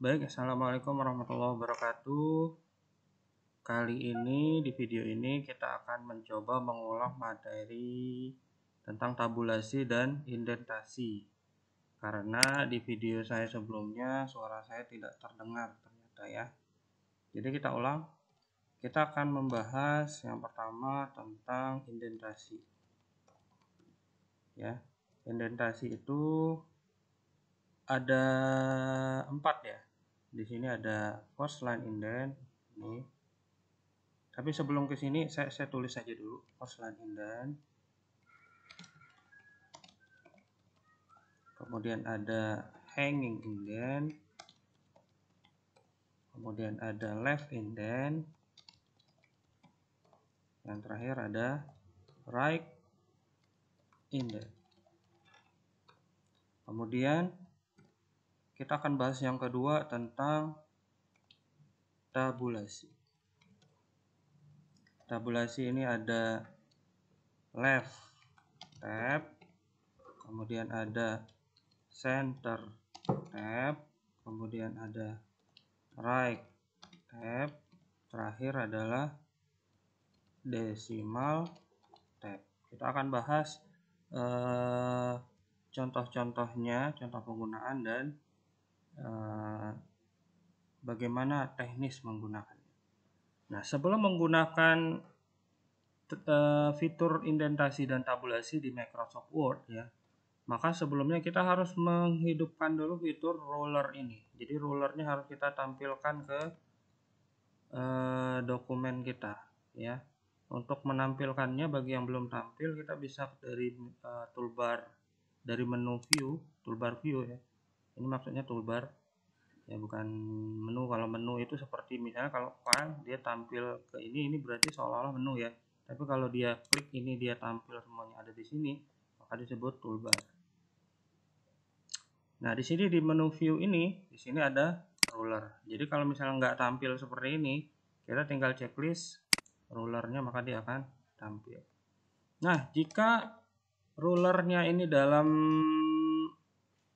Baik, Assalamualaikum warahmatullahi wabarakatuh. Kali ini, di video ini kita akan mencoba mengulang materi tentang tabulasi dan indentasi. Karena di video saya sebelumnya suara saya tidak terdengar ternyata ya. Jadi kita ulang. Kita akan membahas yang pertama tentang indentasi. Ya, indentasi itu ada 4 ya. Di sini ada first line indent ini. Tapi sebelum ke sini saya tulis saja dulu first line indent. Kemudian ada hanging indent. Kemudian ada left indent. Yang terakhir ada right indent. Kemudian kita akan bahas yang kedua tentang tabulasi. Tabulasi ini ada left tab, kemudian ada center tab, kemudian ada right tab, terakhir adalah decimal tab. Kita akan bahas contoh-contohnya, contoh penggunaan dan bagaimana teknis menggunakannya. Nah, sebelum menggunakan fitur indentasi dan tabulasi di Microsoft Word ya, maka sebelumnya kita harus menghidupkan dulu fitur ruler ini. Jadi rulernya harus kita tampilkan ke dokumen kita ya. Untuk menampilkannya bagi yang belum tampil, kita bisa dari toolbar, dari menu view, toolbar view ya. Ini maksudnya toolbar ya, bukan menu. Kalau menu itu seperti misalnya kalau file dia tampil ke ini berarti seolah-olah menu ya. Tapi kalau dia klik ini dia tampil semuanya ada di sini, maka disebut toolbar. Nah, di sini di menu view ini, di sini ada ruler. Jadi kalau misalnya nggak tampil seperti ini, kita tinggal checklist rulernya, maka dia akan tampil. Nah, jika rulernya ini dalam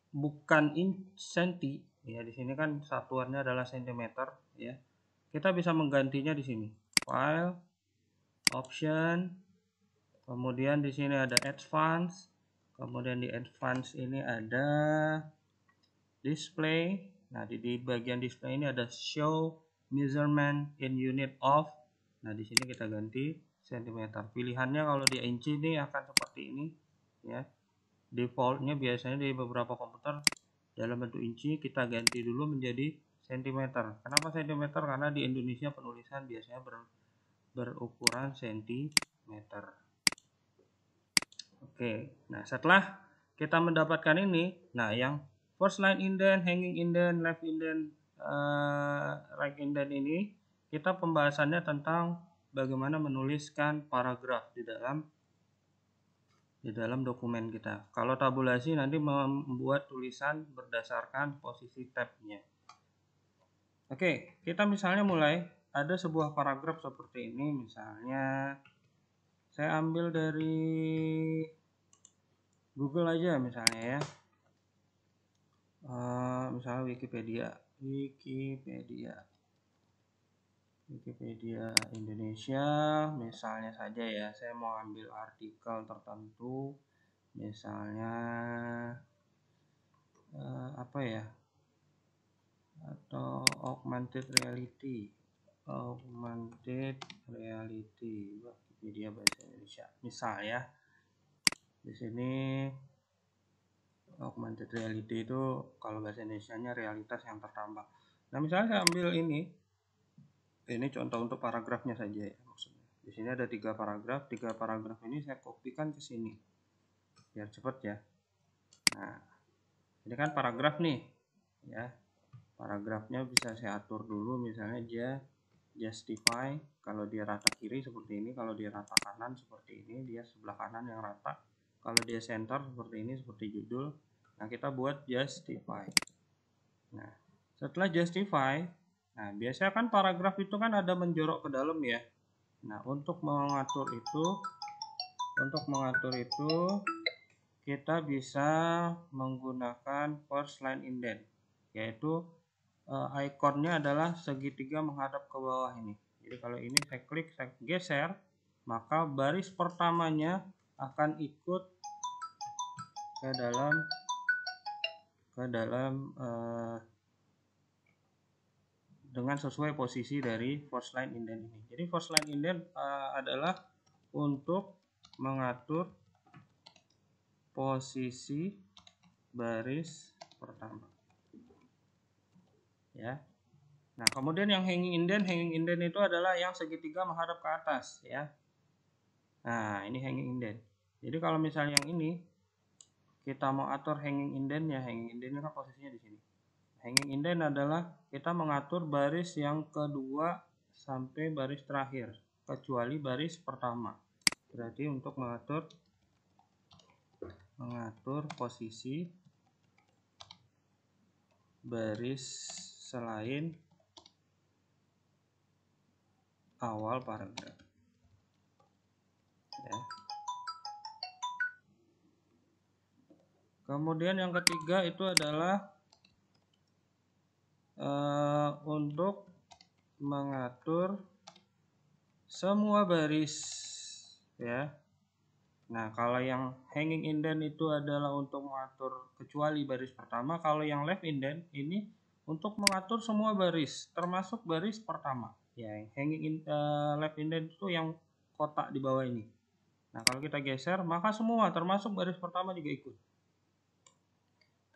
bukan senti ya, di sini kan satuannya adalah sentimeter ya. Kita bisa menggantinya di sini. File, option, kemudian di sini ada advance, kemudian di advance ini ada display. Nah, di bagian display ini ada show measurement in unit of. Nah, di sini kita ganti sentimeter. Pilihannya kalau di inci ini akan seperti ini ya. Defaultnya biasanya di beberapa komputer dalam bentuk inci, kita ganti dulu menjadi sentimeter. Kenapa sentimeter? Karena di Indonesia penulisan biasanya berukuran sentimeter. Oke, nah setelah kita mendapatkan ini, nah yang first line indent, hanging indent, left indent, right indent ini, kita pembahasannya tentang bagaimana menuliskan paragraf di dalam dokumen kita. Kalau tabulasi nanti membuat tulisan berdasarkan posisi tabnya. Oke, kita misalnya mulai ada sebuah paragraf seperti ini. Misalnya saya ambil dari Google aja misalnya ya. Misalnya Wikipedia Indonesia misalnya saja ya. Saya mau ambil artikel tertentu, misalnya apa ya, atau augmented reality Wikipedia bahasa Indonesia misal ya. Di sini augmented reality itu kalau bahasa Indonesianya realitas yang tertambah. Nah, misalnya saya ambil ini contoh untuk paragrafnya saja ya, maksudnya. Di sini ada 3 paragraf, 3 paragraf ini saya kopikan ke sini biar cepat ya. Nah, ini kan paragraf nih ya. Paragrafnya bisa saya atur dulu, misalnya dia justify, kalau dia rata kiri seperti ini, kalau dia rata kanan seperti ini, dia sebelah kanan yang rata. Kalau dia center seperti ini, seperti judul. Nah, kita buat justify. Nah, setelah justify, nah biasanya kan paragraf itu kan ada menjorok ke dalam ya. Nah, untuk mengatur itu kita bisa menggunakan first line indent, yaitu ikonnya adalah segitiga menghadap ke bawah ini. Jadi kalau ini saya klik, saya geser, maka baris pertamanya akan ikut ke dalam dengan sesuai posisi dari force line indent ini. Jadi force line indent adalah untuk mengatur posisi baris pertama. Ya. Nah, kemudian yang hanging indent itu adalah yang segitiga menghadap ke atas, ya. Nah, ini hanging indent. Jadi kalau misalnya yang ini kita mau atur hanging indentnya, hanging indent kan posisinya di sini. Hanging indent adalah kita mengatur baris yang kedua sampai baris terakhir, kecuali baris pertama. Berarti untuk mengatur posisi baris selain awal paragraf. Ya. Kemudian yang ketiga itu adalah untuk mengatur semua baris, ya. Nah, kalau yang hanging indent itu adalah untuk mengatur kecuali baris pertama. Kalau yang left indent ini untuk mengatur semua baris, termasuk baris pertama. Ya, left indent itu yang kotak di bawah ini. Nah, kalau kita geser, maka semua termasuk baris pertama juga ikut.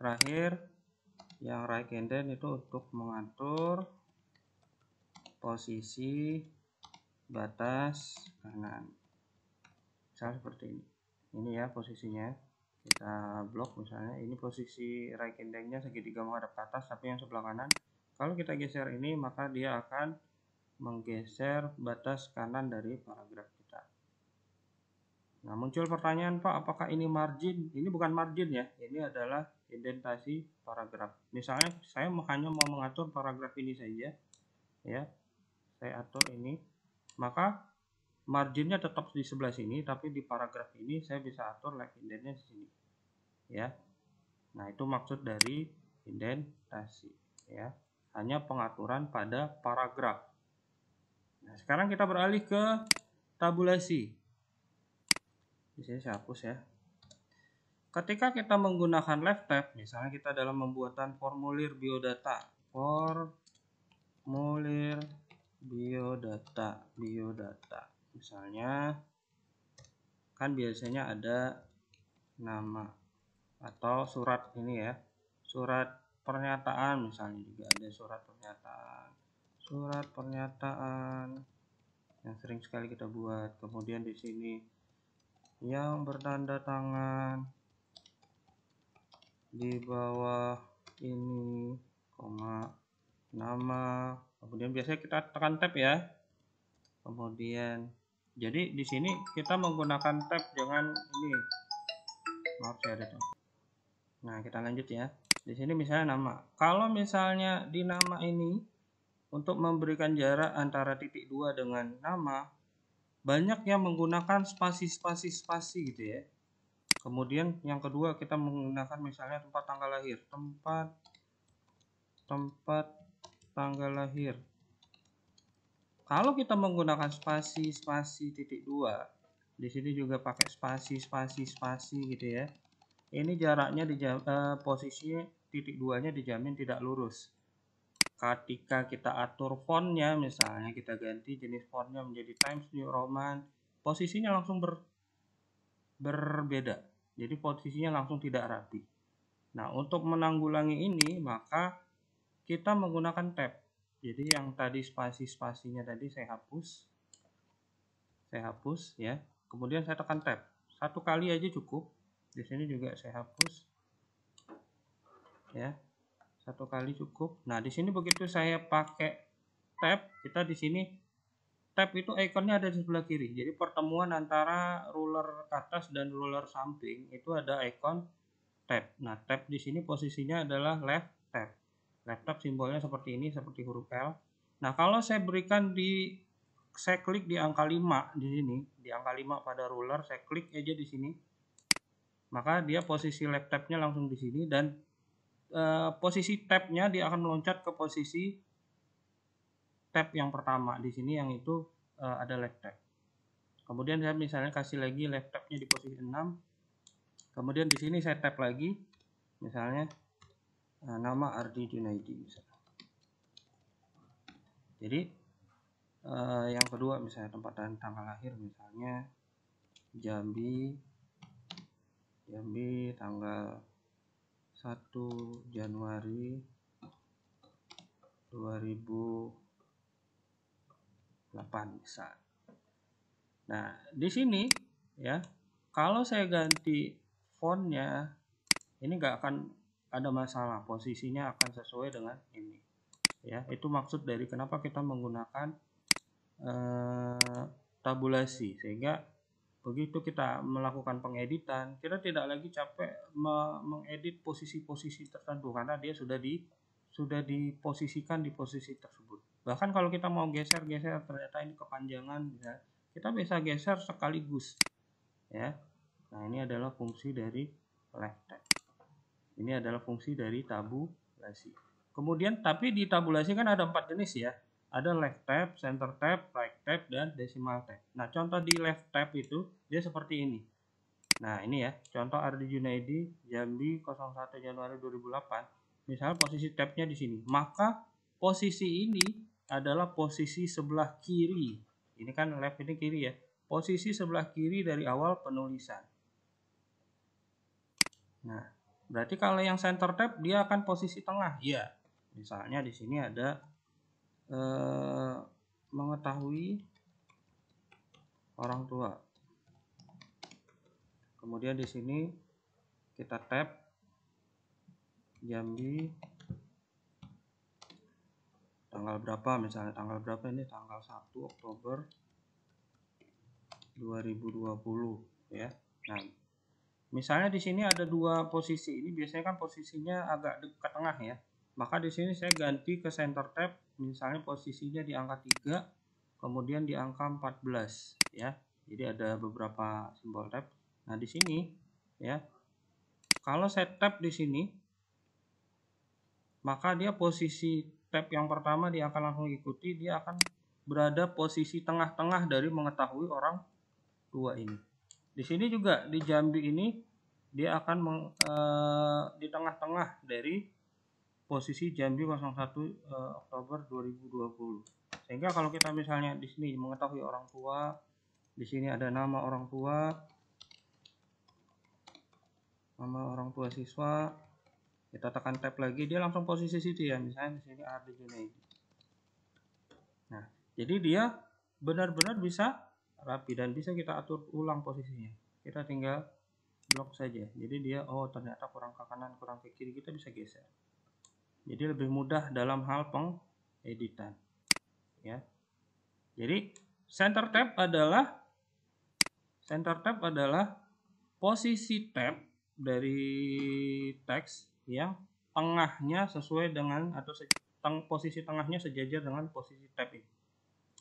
Terakhir, yang right indent itu untuk mengatur posisi batas kanan. Misalnya seperti ini ya posisinya, kita blok misalnya, ini posisi right indentnya segitiga menghadap ke atas, tapi yang sebelah kanan. Kalau kita geser ini, maka dia akan menggeser batas kanan dari paragraf kita. Nah, muncul pertanyaan, Pak, apakah ini margin? Ini bukan margin ya, ini adalah indentasi paragraf. Misalnya saya hanya mau mengatur paragraf ini saja, ya, saya atur ini, maka marginnya tetap di sebelah sini, tapi di paragraf ini saya bisa atur left indentnya di sini, ya. Nah, itu maksud dari indentasi, ya, hanya pengaturan pada paragraf. Nah, sekarang kita beralih ke tabulasi. Di sini saya hapus ya. Ketika kita menggunakan left tab, misalnya kita dalam pembuatan formulir biodata, misalnya kan biasanya ada nama atau surat ini ya, surat pernyataan, misalnya juga ada surat pernyataan yang sering sekali kita buat. Kemudian di sini yang bertanda tangan, di bawah ini koma nama, kemudian biasanya kita tekan tab ya. Kemudian jadi di sini kita menggunakan tab, jangan ini, maaf saya ada tab. Nah, kita lanjut ya. Di sini misalnya nama. Kalau misalnya di nama ini untuk memberikan jarak antara titik 2 dengan nama, banyak yang menggunakan spasi gitu ya. Kemudian yang kedua kita menggunakan misalnya tempat tanggal lahir. Kalau kita menggunakan spasi titik 2, di sini juga pakai spasi gitu ya. Ini jaraknya posisi titik 2-nya dijamin tidak lurus. Ketika kita atur fontnya, misalnya kita ganti jenis fontnya menjadi Times New Roman, posisinya langsung berbeda. Jadi posisinya langsung tidak rapi. Nah, untuk menanggulangi ini, maka kita menggunakan tab. Jadi yang tadi spasi-spasinya tadi saya hapus ya. Kemudian saya tekan tab. Satu kali aja cukup. Di sini juga saya hapus. Ya. Satu kali cukup. Nah, di sini begitu saya pakai tab, kita di sini tab itu ikonnya ada di sebelah kiri. Jadi pertemuan antara ruler atas dan ruler samping itu ada ikon tab. Nah, tab di sini posisinya adalah left tab. Left tab simbolnya seperti ini, seperti huruf L. Nah, kalau saya klik di angka 5 di sini, di angka 5 pada ruler, saya klik aja di sini. Maka dia posisi left tab-nya langsung di sini dan posisi tabnya dia akan meloncat ke posisi tab yang pertama di sini, yang itu ada left tab. Kemudian saya misalnya kasih lagi left tabnya di posisi 6. Kemudian di sini saya tab lagi, misalnya nama Ardi Junaidi misalnya. Jadi yang kedua misalnya tempat dan tanggal lahir, misalnya Jambi tanggal 1 Januari 2008 misal. Nah, di sini ya, kalau saya ganti fontnya, ini nggak akan ada masalah, posisinya akan sesuai dengan ini. Ya, itu maksud dari kenapa kita menggunakan tabulasi, sehingga begitu kita melakukan pengeditan, kita tidak lagi capek mengedit posisi-posisi tertentu karena dia sudah diposisikan di posisi tersebut. Bahkan kalau kita mau geser-geser ternyata ini kepanjangan, ya, kita bisa geser sekaligus. Ya. Nah, ini adalah fungsi dari left tab. Ini adalah fungsi dari tabulasi. Kemudian tapi di tabulasi kan ada 4 jenis ya. Ada left tab, center tab, right tab, dan decimal tab. Nah, contoh di left tab itu dia seperti ini. Nah, ini ya, contoh Ardi Junaidi, Jambi 01 Januari 2008. Misal posisi tabnya di sini. Maka posisi ini adalah posisi sebelah kiri. Ini kan left, ini kiri ya. Posisi sebelah kiri dari awal penulisan. Nah, berarti kalau yang center tab dia akan posisi tengah. Ya, misalnya di sini ada mengetahui orang tua. Kemudian di sini kita tab Jambi tanggal berapa, misalnya tanggal berapa ini, tanggal 1 Oktober 2020 ya. Nah, misalnya di sini ada dua posisi, ini biasanya kan posisinya agak dekat tengah ya. Maka di sini saya ganti ke center tab, misalnya posisinya di angka 3, kemudian di angka 14 ya. Jadi ada beberapa simbol tab. Nah, di sini ya. Kalau saya tab di sini, maka dia posisi tab yang pertama dia akan langsung ikuti, dia akan berada posisi tengah-tengah dari mengetahui orang tua ini. Di sini juga di Jambi ini dia akan di tengah-tengah dari posisi Jambi 01 Oktober 2020. Sehingga kalau kita misalnya di sini mengetahui orang tua, di sini ada nama orang tua siswa, kita tekan tab lagi, dia langsung posisi situ ya. Misalnya di sini Ardi Junaidi. Nah, jadi dia benar-benar bisa rapi dan bisa kita atur ulang posisinya. Kita tinggal blok saja. Jadi dia ternyata kurang ke kanan, kurang ke kiri, kita bisa geser. Jadi lebih mudah dalam hal pengeditan. Ya. Jadi center tab adalah posisi tab dari teks yang tengahnya sesuai dengan atau posisi tengahnya sejajar dengan posisi tab ini.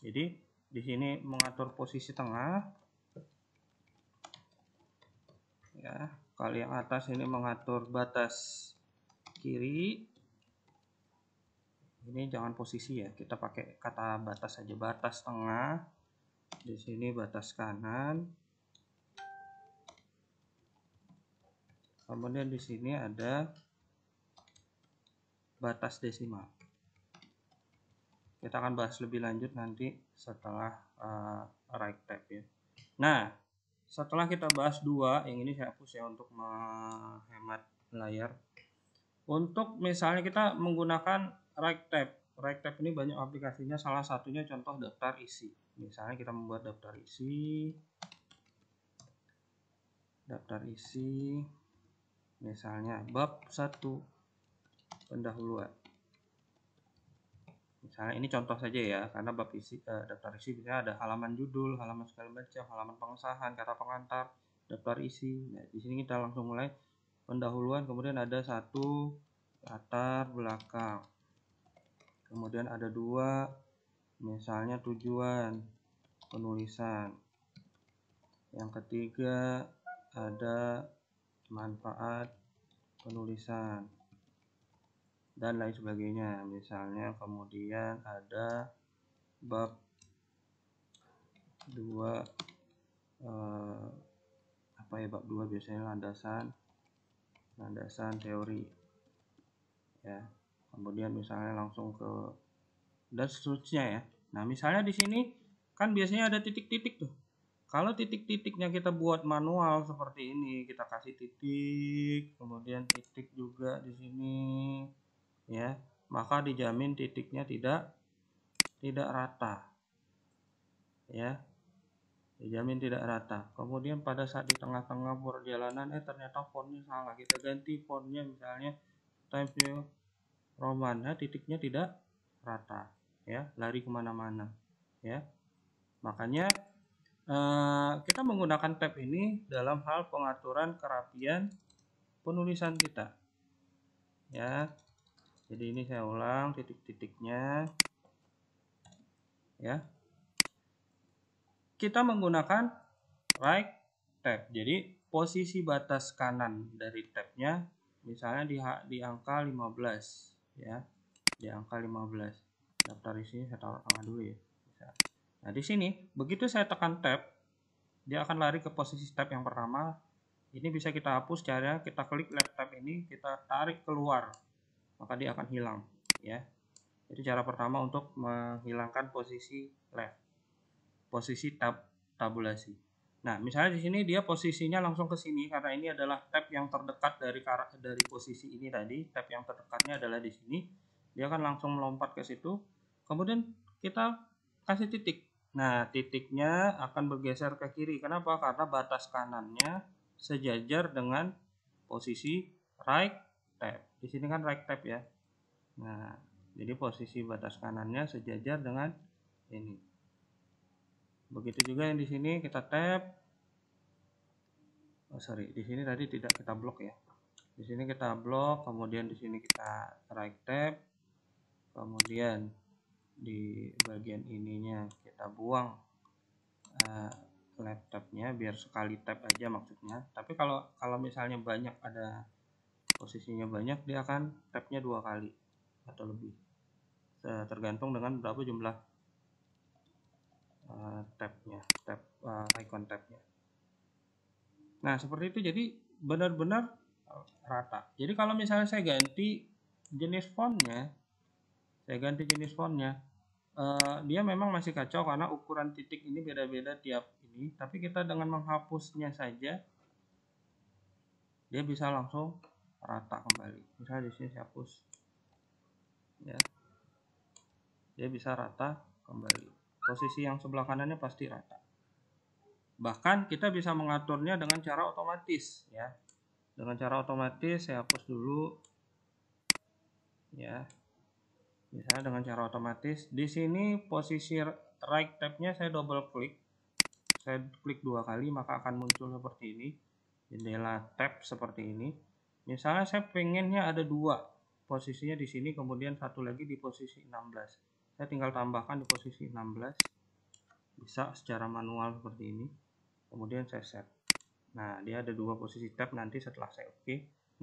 Jadi di sini mengatur posisi tengah. Ya, kalau yang atas ini mengatur batas kiri. Ini jangan posisi ya, kita pakai kata batas saja, batas tengah. Di sini batas kanan. Kemudian di sini ada batas desimal. Kita akan bahas lebih lanjut nanti setelah right tab ya. Nah, setelah kita bahas dua, yang ini saya hapus ya untuk menghemat layar. Untuk misalnya kita menggunakan right tab ini banyak aplikasinya, salah satunya contoh daftar isi. Misalnya kita membuat daftar isi, misalnya bab 1 pendahuluan. Misalnya ini contoh saja ya, karena bab isi daftar isi biasanya ada halaman judul, halaman segala macam, halaman pengesahan, kata pengantar, daftar isi. Nah, di sini kita langsung mulai pendahuluan, kemudian ada 1 latar belakang. Kemudian ada 2 misalnya tujuan penulisan. Yang ketiga ada manfaat penulisan. dan lain sebagainya. Misalnya kemudian ada bab 2 apa ya, bab 2 biasanya landasan teori ya. Kemudian misalnya langsung ke dan seterusnya ya. Nah, misalnya di sini kan biasanya ada titik-titik tuh. Kalau titik-titiknya kita buat manual seperti ini, kita kasih titik, kemudian titik juga di sini ya, maka dijamin titiknya tidak rata ya. Dijamin tidak rata. Kemudian pada saat di tengah-tengah perjalanan ternyata fontnya salah, kita ganti fontnya misalnya Times New Roman, nah titiknya tidak rata ya, lari kemana-mana ya. Makanya kita menggunakan tab ini dalam hal pengaturan kerapian penulisan kita ya. Jadi ini saya ulang titik-titiknya ya. Kita menggunakan right tab. Jadi posisi batas kanan dari tabnya misalnya di angka 15 ya. Di angka 15. Daftar isinya saya taruh tengah dulu ya. Nah, di sini begitu saya tekan tab, dia akan lari ke posisi tab yang pertama. Ini bisa kita hapus caranya kita klik left tab ini, kita tarik keluar, maka dia akan hilang ya. Jadi cara pertama untuk menghilangkan posisi left, posisi tabulasi. Nah, misalnya di sini dia posisinya langsung ke sini karena ini adalah tab yang terdekat dari posisi ini tadi. Tab yang terdekatnya adalah di sini. Dia akan langsung melompat ke situ. Kemudian kita kasih titik. Nah, titiknya akan bergeser ke kiri. Kenapa? Karena batas kanannya sejajar dengan posisi right tab. Di sini kan right tab ya. Nah, jadi posisi batas kanannya sejajar dengan ini. Begitu juga yang di sini kita tab. Di sini tadi tidak kita blok ya. Di sini kita blok, kemudian di sini kita right tab. Kemudian di bagian ininya kita buang laptopnya biar sekali tab aja maksudnya. Tapi kalau misalnya banyak, ada posisinya banyak, dia akan tabnya 2 kali atau lebih, tergantung dengan berapa jumlah tabnya, icon tabnya. Nah, seperti itu, jadi benar-benar rata. Jadi kalau misalnya saya ganti jenis fontnya, dia memang masih kacau karena ukuran titik ini beda-beda tiap ini, tapi kita dengan menghapusnya saja dia bisa langsung rata kembali. Misalnya di sini saya hapus ya, dia bisa rata kembali. Posisi yang sebelah kanannya pasti rata. Bahkan kita bisa mengaturnya dengan cara otomatis ya. Dengan cara otomatis saya hapus dulu ya. Misalnya dengan cara otomatis, di sini posisi right tab-nya saya double klik. Saya klik 2 kali maka akan muncul seperti ini. Jendela tab seperti ini. Misalnya saya pengennya ada 2, posisinya di sini, kemudian satu lagi di posisi 16. Saya tinggal tambahkan di posisi 16. Bisa secara manual seperti ini. Kemudian saya set. Nah, dia ada 2 posisi tab nanti setelah saya oke.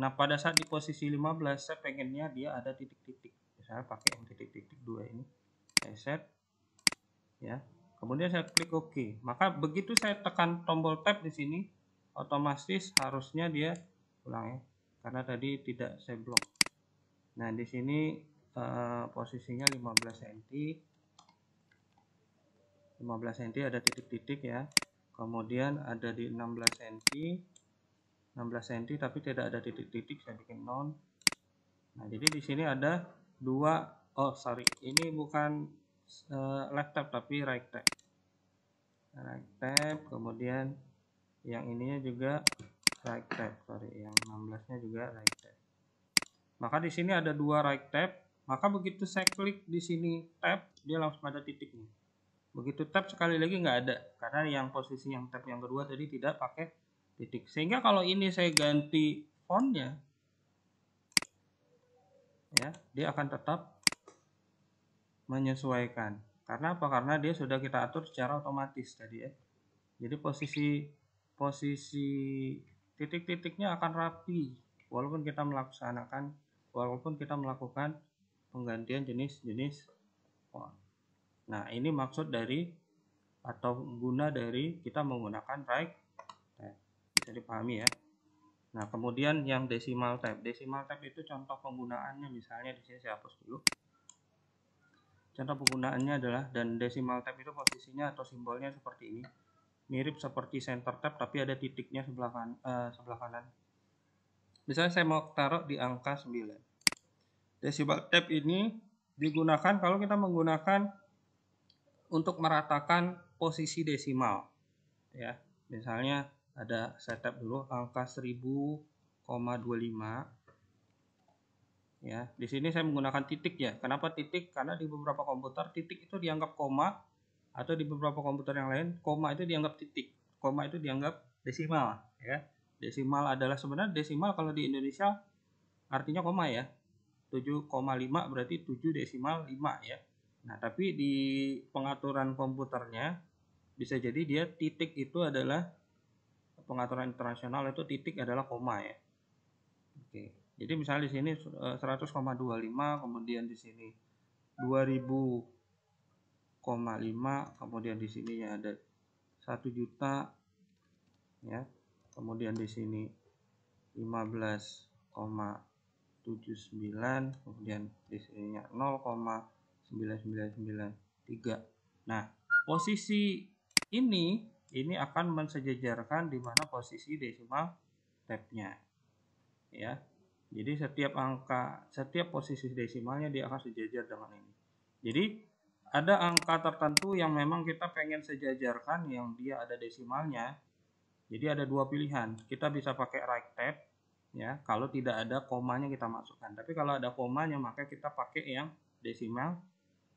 Nah, pada saat di posisi 15 saya pengennya dia ada titik-titik. Misalnya pakai yang titik-titik 2 ini. Saya set ya. Kemudian saya klik OK. Maka begitu saya tekan tombol tab di sini, otomatis harusnya dia ulang ya. Karena tadi tidak saya blok. Nah, di sini posisinya 15 cm. 15 cm ada titik-titik ya. Kemudian ada di 16 cm. 16 cm tapi tidak ada titik-titik, saya bikin non. Nah, jadi di sini ada 2, ini bukan left tab tapi right tab. Right tab, kemudian yang ininya juga right tab, yang 16-nya juga right tab. Maka di sini ada 2 right tab, maka begitu saya klik di sini tab, dia langsung ada titik nih. Begitu tab sekali lagi nggak ada, karena yang posisi yang tab yang kedua tadi tidak pakai titik. Sehingga kalau ini saya ganti fontnya ya, dia akan tetap menyesuaikan. Karena apa? Karena dia sudah kita atur secara otomatis tadi ya. Jadi posisi titik-titiknya akan rapi walaupun kita melaksanakan walaupun kita melakukan penggantian jenis-jenis font. Nah, ini maksud dari atau guna dari kita menggunakan right tab. Bisa dipahami ya. Nah, kemudian yang decimal tab. Decimal tab itu contoh penggunaannya, misalnya di sini saya hapus dulu. Contoh penggunaannya adalah, dan decimal tab itu posisinya atau simbolnya seperti ini. Mirip seperti center tab tapi ada titiknya sebelah kanan. Misalnya saya mau taruh di angka 9. Decimal tab ini digunakan kalau kita menggunakan untuk meratakan posisi desimal. Ya, misalnya ada saya tab dulu angka 1000,25. Ya, di sini saya menggunakan titik ya. Kenapa titik? Karena di beberapa komputer titik itu dianggap koma, atau di beberapa komputer yang lain koma itu dianggap titik, koma itu dianggap desimal ya. Desimal adalah sebenarnya desimal kalau di Indonesia artinya koma ya. 7,5 berarti 7 desimal 5 ya. Nah, tapi di pengaturan komputernya bisa jadi dia titik itu adalah, pengaturan internasional itu titik adalah koma ya. Oke. Jadi misalnya di sini 100,25, kemudian di sini 2000,5, kemudian di sini ada 1 juta ya. Kemudian di sini 15,79, kemudian di sininya 0,9993. Nah, posisi ini akan mensejajarkan di mana posisi desimal tabnya ya. Jadi setiap posisi desimalnya dia akan sejajar dengan ini. Jadi ada angka tertentu yang memang kita pengen sejajarkan yang dia ada desimalnya. Jadi ada dua pilihan. Kita bisa pakai right tab ya, kalau tidak ada komanya kita masukkan. Tapi kalau ada komanya maka kita pakai yang decimal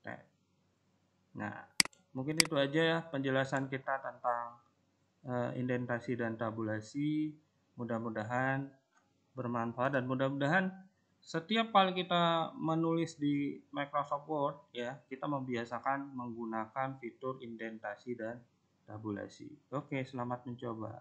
tab. Nah, mungkin itu aja ya penjelasan kita tentang indentasi dan tabulasi. Mudah-mudahan bermanfaat, dan mudah-mudahan setiap kali kita menulis di Microsoft Word ya, kita membiasakan menggunakan fitur indentasi dan tabulasi. Oke, selamat mencoba.